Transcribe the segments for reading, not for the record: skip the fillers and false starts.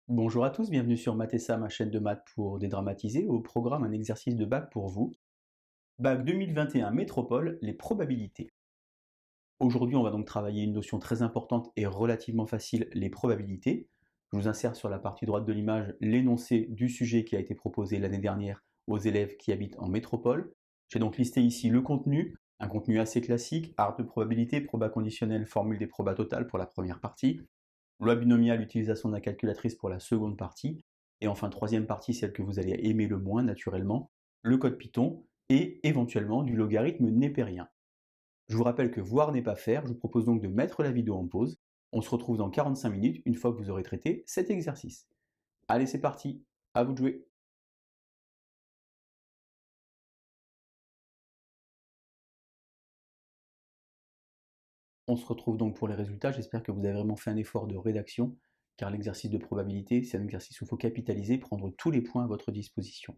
Bonjour à tous, bienvenue sur Mathessa, ma chaîne de maths pour dédramatiser, au programme un exercice de bac pour vous. Bac 2021 Métropole, les probabilités. Aujourd'hui, on va donc travailler une notion très importante et relativement facile, les probabilités. Je vous insère sur la partie droite de l'image l'énoncé du sujet qui a été proposé l'année dernière aux élèves qui habitent en métropole. J'ai donc listé ici le contenu, un contenu assez classique, art de probabilité, proba conditionnel, formule des probas totales pour la première partie, loi binomiale, utilisation de la calculatrice pour la seconde partie, et enfin troisième partie, celle que vous allez aimer le moins naturellement, le code Python, et éventuellement du logarithme népérien. Je vous rappelle que voir n'est pas faire, je vous propose donc de mettre la vidéo en pause. On se retrouve dans 45 minutes une fois que vous aurez traité cet exercice. Allez, c'est parti, à vous de jouer. On se retrouve donc pour les résultats, j'espère que vous avez vraiment fait un effort de rédaction, car l'exercice de probabilité, c'est un exercice où il faut capitaliser, prendre tous les points à votre disposition.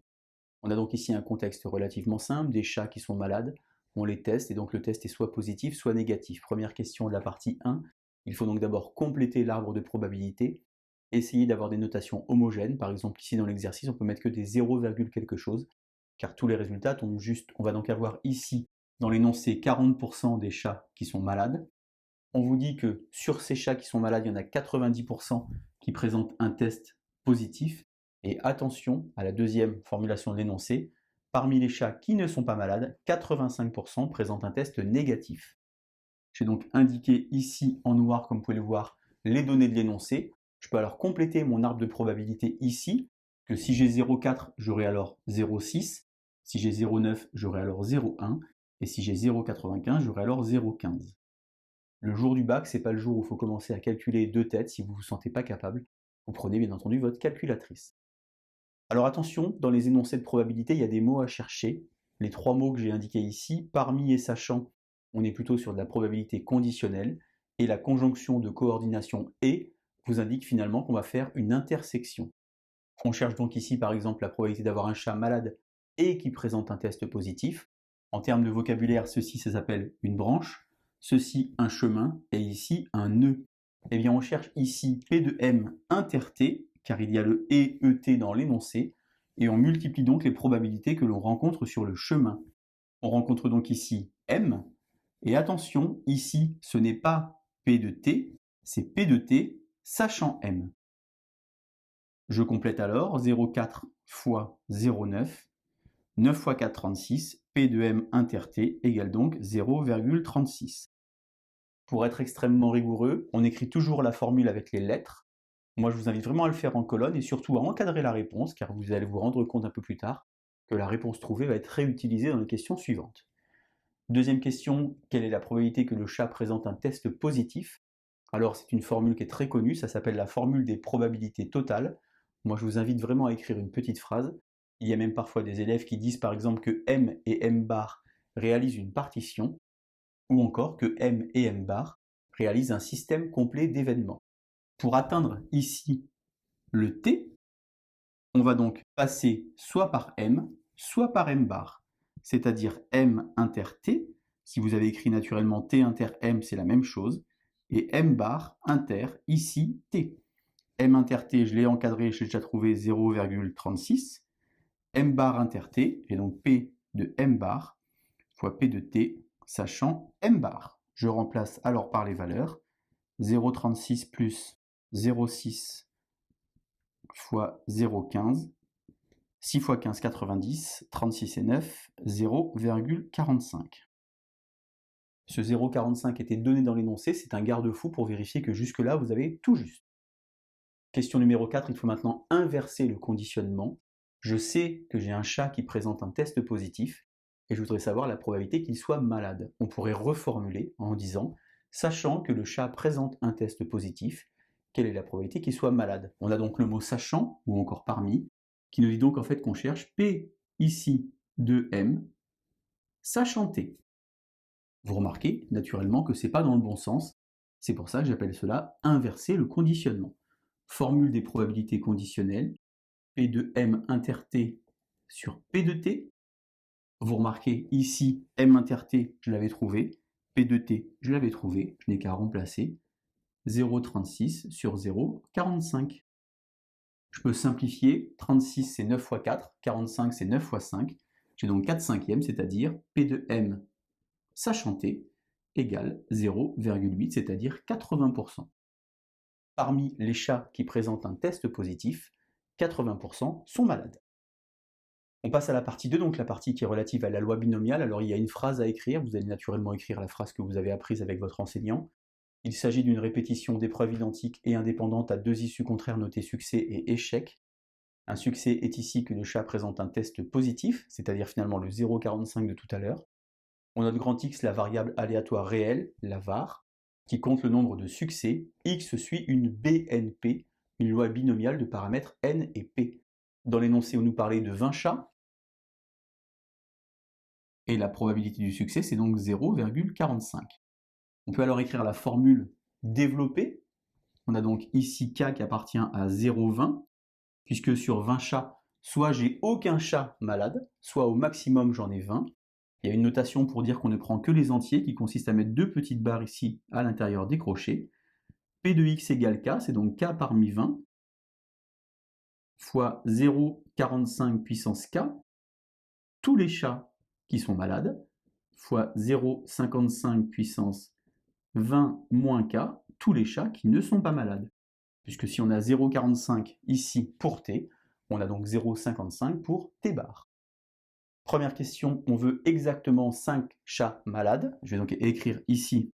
On a donc ici un contexte relativement simple, des chats qui sont malades, on les teste, et donc le test est soit positif, soit négatif. Première question de la partie 1, il faut donc d'abord compléter l'arbre de probabilité, essayer d'avoir des notations homogènes, par exemple ici dans l'exercice on peut mettre que des 0, quelque chose, car tous les résultats tombent juste. On va donc avoir ici, dans l'énoncé, 40% des chats qui sont malades. On vous dit que sur ces chats qui sont malades, il y en a 90% qui présentent un test positif. Et attention à la deuxième formulation de l'énoncé, parmi les chats qui ne sont pas malades, 85% présentent un test négatif. J'ai donc indiqué ici en noir, comme vous pouvez le voir, les données de l'énoncé. Je peux alors compléter mon arbre de probabilité ici, que si j'ai 0,4, j'aurai alors 0,6, si j'ai 0,9, j'aurai alors 0,1, et si j'ai 0,95, j'aurai alors 0,15. Le jour du bac, c'est pas le jour où il faut commencer à calculer de tête si vous ne vous sentez pas capable. Vous prenez bien entendu votre calculatrice. Alors attention, dans les énoncés de probabilité, il y a des mots à chercher. Les trois mots que j'ai indiqués ici, parmi et sachant, on est plutôt sur de la probabilité conditionnelle, et la conjonction de coordination et vous indique finalement qu'on va faire une intersection. On cherche donc ici par exemple la probabilité d'avoir un chat malade et qui présente un test positif. En termes de vocabulaire, ceci ça s'appelle une branche, ceci un chemin et ici un nœud. Eh bien on cherche ici P de M inter T, car il y a le E, ET dans l'énoncé, et on multiplie donc les probabilités que l'on rencontre sur le chemin. On rencontre donc ici M, et attention, ici ce n'est pas P de T, c'est P de T sachant M. Je complète alors 0,4 fois 0,9, 9 fois 4, 36, P de M inter T égale donc 0,36. Pour être extrêmement rigoureux, on écrit toujours la formule avec les lettres. Moi, je vous invite vraiment à le faire en colonne et surtout à encadrer la réponse, car vous allez vous rendre compte un peu plus tard que la réponse trouvée va être réutilisée dans les questions suivantes. Deuxième question, quelle est la probabilité que le chat présente un test positif? Alors, c'est une formule qui est très connue, ça s'appelle la formule des probabilités totales. Moi, je vous invite vraiment à écrire une petite phrase. Il y a même parfois des élèves qui disent par exemple que M et M bar réalisent une partition, ou encore que M et M bar réalisent un système complet d'événements. Pour atteindre ici le T, on va donc passer soit par M, soit par M bar, c'est-à-dire M inter T. Si vous avez écrit naturellement T inter M, c'est la même chose, et M bar inter, ici, T. M inter T, je l'ai encadré, j'ai déjà trouvé 0,36. M bar inter T, et donc P de M bar fois P de T, sachant M bar. Je remplace alors par les valeurs. 0,36 plus 0,6 fois 0,15. 6 fois 15, 90, 36 et 9, 0,45. Ce 0,45 était donné dans l'énoncé, c'est un garde-fou pour vérifier que jusque-là, vous avez tout juste. Question numéro 4, il faut maintenant inverser le conditionnement. Je sais que j'ai un chat qui présente un test positif, et je voudrais savoir la probabilité qu'il soit malade. On pourrait reformuler en disant, sachant que le chat présente un test positif, quelle est la probabilité qu'il soit malade? On a donc le mot sachant, ou encore parmi, qui nous dit donc en fait qu'on cherche P ici de M, sachant T. Vous remarquez naturellement que ce n'est pas dans le bon sens, c'est pour ça que j'appelle cela inverser le conditionnement. Formule des probabilités conditionnelles, P de M inter T sur P de T. Vous remarquez ici, M inter T, je l'avais trouvé, P de T, je l'avais trouvé, je n'ai qu'à remplacer 0,36 sur 0,45. Je peux simplifier, 36 c'est 9 fois 4, 45 c'est 9 fois 5. J'ai donc 4 cinquièmes, c'est-à-dire P de M, sachant T, égale 0,8, c'est-à-dire 80%. Parmi les chats qui présentent un test positif, 80% sont malades. On passe à la partie 2, donc la partie qui est relative à la loi binomiale. Alors il y a une phrase à écrire, vous allez naturellement écrire la phrase que vous avez apprise avec votre enseignant. Il s'agit d'une répétition d'épreuves identiques et indépendantes à deux issues contraires notées succès et échec. Un succès est ici que le chat présente un test positif, c'est-à-dire finalement le 0,45 de tout à l'heure. On note grand X la variable aléatoire réelle, la var, qui compte le nombre de succès. X suit une BNP, une loi binomiale de paramètres N et P. Dans l'énoncé, on nous parlait de 20 chats, et la probabilité du succès, c'est donc 0,45. On peut alors écrire la formule développée. On a donc ici K qui appartient à 0,20, puisque sur 20 chats, soit j'ai aucun chat malade, soit au maximum j'en ai 20. Il y a une notation pour dire qu'on ne prend que les entiers, qui consiste à mettre deux petites barres ici à l'intérieur des crochets. P de x égale K, c'est donc K parmi 20, fois 0,45 puissance K, tous les chats qui sont malades, fois 0,55 puissance 20 moins K, tous les chats qui ne sont pas malades. Puisque si on a 0,45 ici pour T, on a donc 0,55 pour T bar. Première question, on veut exactement 5 chats malades. Je vais donc écrire ici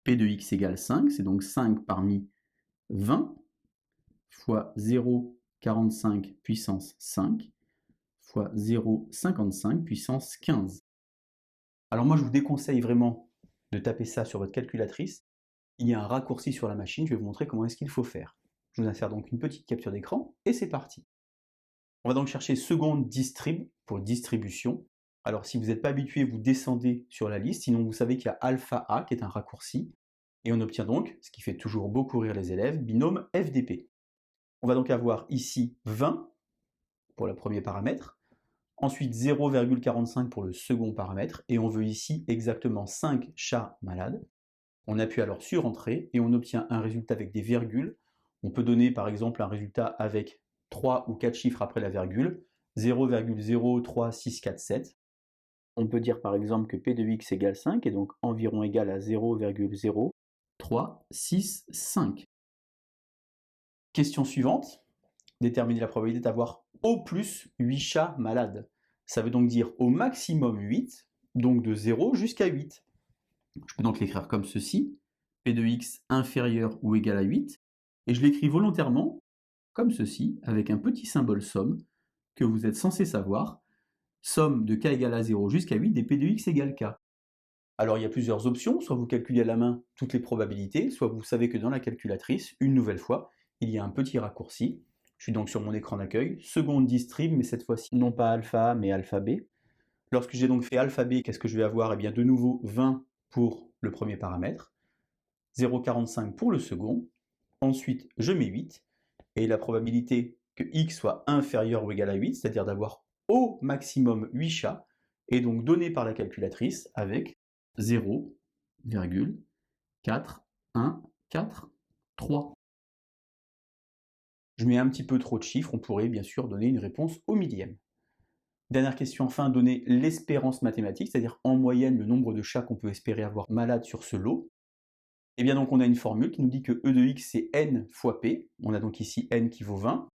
P de x égale 5, c'est donc 5 parmi 20 fois 0,45 puissance 5 fois 0,55 puissance 15. Alors moi je vous déconseille vraiment de taper ça sur votre calculatrice. Il y a un raccourci sur la machine, je vais vous montrer comment est-ce qu'il faut faire. Je vous insère donc une petite capture d'écran et c'est parti. On va donc chercher seconde distrib pour distribution. Alors si vous n'êtes pas habitué, vous descendez sur la liste, sinon vous savez qu'il y a alpha A qui est un raccourci, et on obtient donc, ce qui fait toujours beaucoup rire les élèves, binôme FDP. On va donc avoir ici 20 pour le premier paramètre, ensuite 0,45 pour le second paramètre, et on veut ici exactement 5 chats malades. On appuie alors sur Entrée, et on obtient un résultat avec des virgules. On peut donner par exemple un résultat avec 3 ou 4 chiffres après la virgule, 0,03647. On peut dire par exemple que P de x égale 5, et donc environ égal à 0,0365. Question suivante, déterminer la probabilité d'avoir au plus 8 chats malades. Ça veut donc dire au maximum 8, donc de 0 jusqu'à 8. Je peux donc l'écrire comme ceci, P de x inférieur ou égal à 8, et je l'écris volontairement comme ceci, avec un petit symbole somme, que vous êtes censé savoir, somme de k égale à 0 jusqu'à 8 des P de x égale k. Alors il y a plusieurs options, soit vous calculez à la main toutes les probabilités, soit vous savez que dans la calculatrice, une nouvelle fois, il y a un petit raccourci. Je suis donc sur mon écran d'accueil, seconde distrib, mais cette fois-ci non pas alpha A, mais alpha B. Lorsque j'ai donc fait alpha B, qu'est-ce que je vais avoir? Eh bien de nouveau 20 pour le premier paramètre, 0,45 pour le second, ensuite je mets 8, et la probabilité que x soit inférieur ou égal à 8, c'est-à-dire d'avoir au maximum 8 chats, est donc donnée par la calculatrice avec 0,4143. Je mets un petit peu trop de chiffres, on pourrait bien sûr donner une réponse au millième. Dernière question enfin, donner l'espérance mathématique, c'est-à-dire en moyenne le nombre de chats qu'on peut espérer avoir malades sur ce lot. Et bien donc on a une formule qui nous dit que E de x c'est n fois P, on a donc ici n qui vaut 20,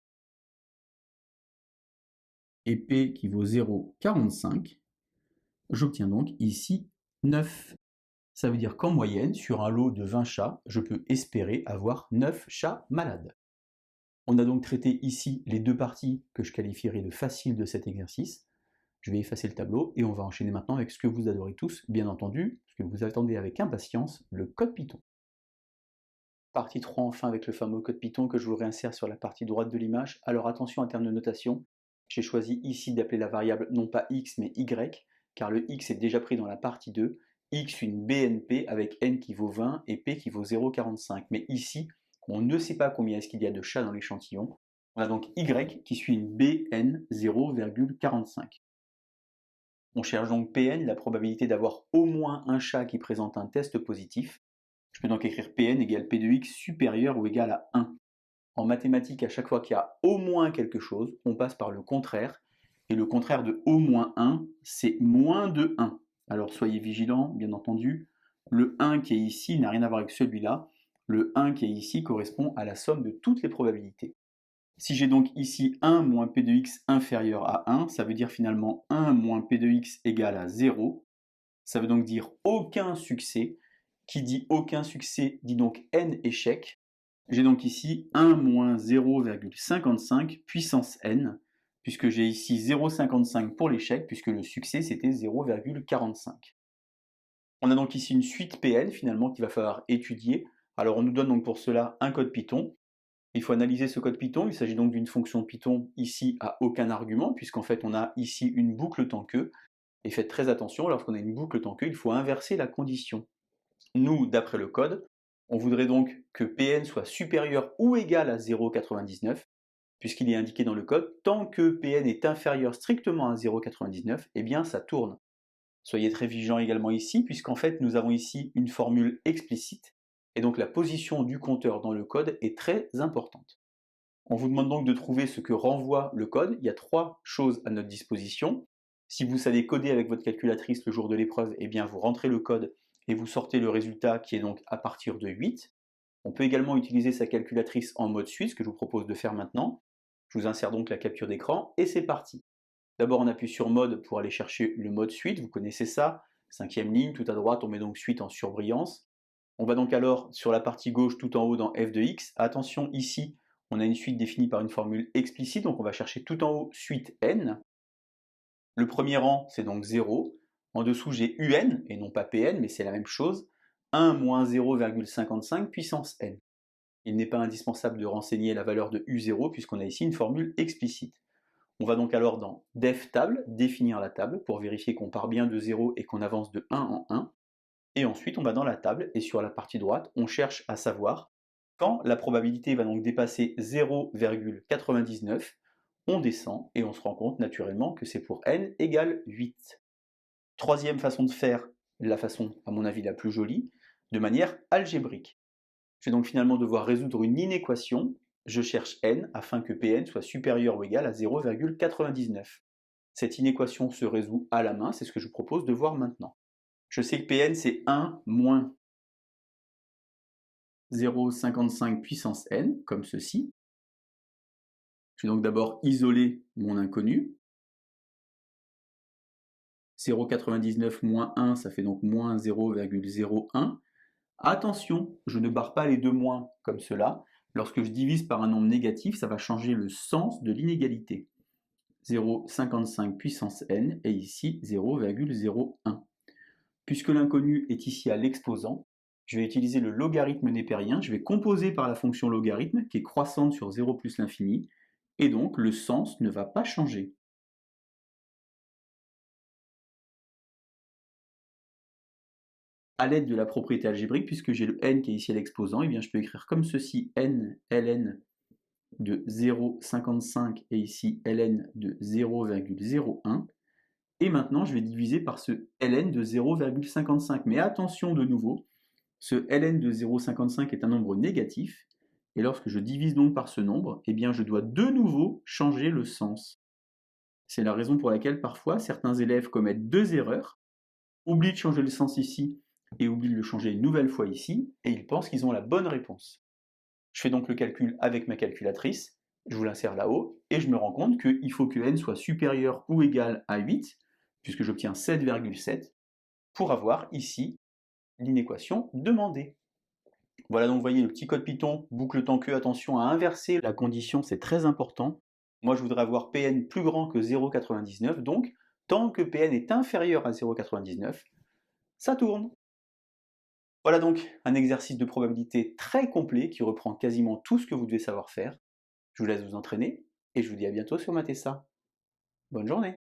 et P qui vaut 0,45, j'obtiens donc ici 9. Ça veut dire qu'en moyenne, sur un lot de 20 chats, je peux espérer avoir 9 chats malades. On a donc traité ici les deux parties que je qualifierais de faciles de cet exercice. Je vais effacer le tableau et on va enchaîner maintenant avec ce que vous adorez tous, bien entendu, ce que vous attendez avec impatience, le code Python. Partie 3 enfin avec le fameux code Python que je vous réinsère sur la partie droite de l'image. Alors attention en termes de notation, j'ai choisi ici d'appeler la variable non pas x mais y, car le x est déjà pris dans la partie 2, x une BNP avec n qui vaut 20 et p qui vaut 0,45. Mais ici, on ne sait pas combien est-ce qu'il y a de chats dans l'échantillon. On a donc y qui suit une BN 0,45. On cherche donc Pn, la probabilité d'avoir au moins un chat qui présente un test positif. Je peux donc écrire Pn égale P de x supérieur ou égal à 1. En mathématiques, à chaque fois qu'il y a au moins quelque chose, on passe par le contraire. Et le contraire de au moins 1, c'est moins de 1. Alors soyez vigilants, bien entendu. Le 1 qui est ici n'a rien à voir avec celui-là. Le 1 qui est ici correspond à la somme de toutes les probabilités. Si j'ai donc ici 1 moins p de x inférieur à 1, ça veut dire finalement 1 moins p de x égale à 0. Ça veut donc dire aucun succès. Qui dit aucun succès dit donc n échecs. J'ai donc ici 1 moins 0,55 puissance n, puisque j'ai ici 0,55 pour l'échec, puisque le succès c'était 0,45. On a donc ici une suite Pn finalement qu'il va falloir étudier. Alors on nous donne donc pour cela un code Python. Il faut analyser ce code Python. Il s'agit donc d'une fonction Python ici à aucun argument, puisqu'en fait on a ici une boucle tant que. Et faites très attention, lorsqu'on a une boucle tant que, il faut inverser la condition. Nous, d'après le code, on voudrait donc que Pn soit supérieur ou égal à 0,99, puisqu'il est indiqué dans le code, tant que Pn est inférieur strictement à 0,99, eh bien ça tourne. Soyez très vigilants également ici, puisqu'en fait nous avons ici une formule explicite, et donc la position du compteur dans le code est très importante. On vous demande donc de trouver ce que renvoie le code. Il y a 3 choses à notre disposition. Si vous savez coder avec votre calculatrice le jour de l'épreuve, eh bien vous rentrez le code et vous sortez le résultat qui est donc à partir de 8. On peut également utiliser sa calculatrice en mode suite, ce que je vous propose de faire maintenant. Je vous insère donc la capture d'écran et c'est parti. D'abord on appuie sur mode pour aller chercher le mode suite, vous connaissez ça, 5e ligne, tout à droite on met donc suite en surbrillance. On va donc alors sur la partie gauche tout en haut dans f de x. Attention ici, on a une suite définie par une formule explicite, donc on va chercher tout en haut suite n. Le premier rang c'est donc 0. En dessous j'ai un, et non pas pn, mais c'est la même chose. 1 moins 0,55 puissance n. Il n'est pas indispensable de renseigner la valeur de u0 puisqu'on a ici une formule explicite. On va donc alors dans def table, définir la table pour vérifier qu'on part bien de 0 et qu'on avance de 1 en 1. Et ensuite on va dans la table et sur la partie droite, on cherche à savoir quand la probabilité va donc dépasser 0,99, on descend et on se rend compte naturellement que c'est pour n égale 8. Troisième façon de faire, la façon à mon avis la plus jolie, de manière algébrique. Je vais donc finalement devoir résoudre une inéquation. Je cherche n afin que Pn soit supérieur ou égal à 0,99. Cette inéquation se résout à la main, c'est ce que je vous propose de voir maintenant. Je sais que Pn c'est 1 moins 0,55 puissance n, comme ceci. Je vais donc d'abord isoler mon inconnu. 0,99 moins 1, ça fait donc moins 0,01. Attention, je ne barre pas les deux moins comme cela. Lorsque je divise par un nombre négatif, ça va changer le sens de l'inégalité. 0,55 puissance n et ici 0,01. Puisque l'inconnu est ici à l'exposant, je vais utiliser le logarithme népérien, je vais composer par la fonction logarithme qui est croissante sur 0 plus l'infini, et donc le sens ne va pas changer. À l'aide de la propriété algébrique, puisque j'ai le n qui est ici à l'exposant, et bien je peux écrire comme ceci n ln de 0,55 et ici ln de 0,01. Et maintenant, je vais diviser par ce ln de 0,55. Mais attention de nouveau, ce ln de 0,55 est un nombre négatif, et lorsque je divise donc par ce nombre, eh bien je dois de nouveau changer le sens. C'est la raison pour laquelle parfois certains élèves commettent 2 erreurs, oublient de changer le sens ici et oublient de le changer une nouvelle fois ici, et ils pensent qu'ils ont la bonne réponse. Je fais donc le calcul avec ma calculatrice, je vous l'insère là-haut, et je me rends compte qu'il faut que n soit supérieur ou égal à 8, puisque j'obtiens 7,7, pour avoir ici l'inéquation demandée. Voilà donc vous voyez le petit code Python, boucle tant que, attention à inverser la condition, c'est très important. Moi je voudrais avoir Pn plus grand que 0,99, donc tant que Pn est inférieur à 0,99, ça tourne. Voilà donc un exercice de probabilité très complet qui reprend quasiment tout ce que vous devez savoir faire. Je vous laisse vous entraîner et je vous dis à bientôt sur Matessa. Bonne journée!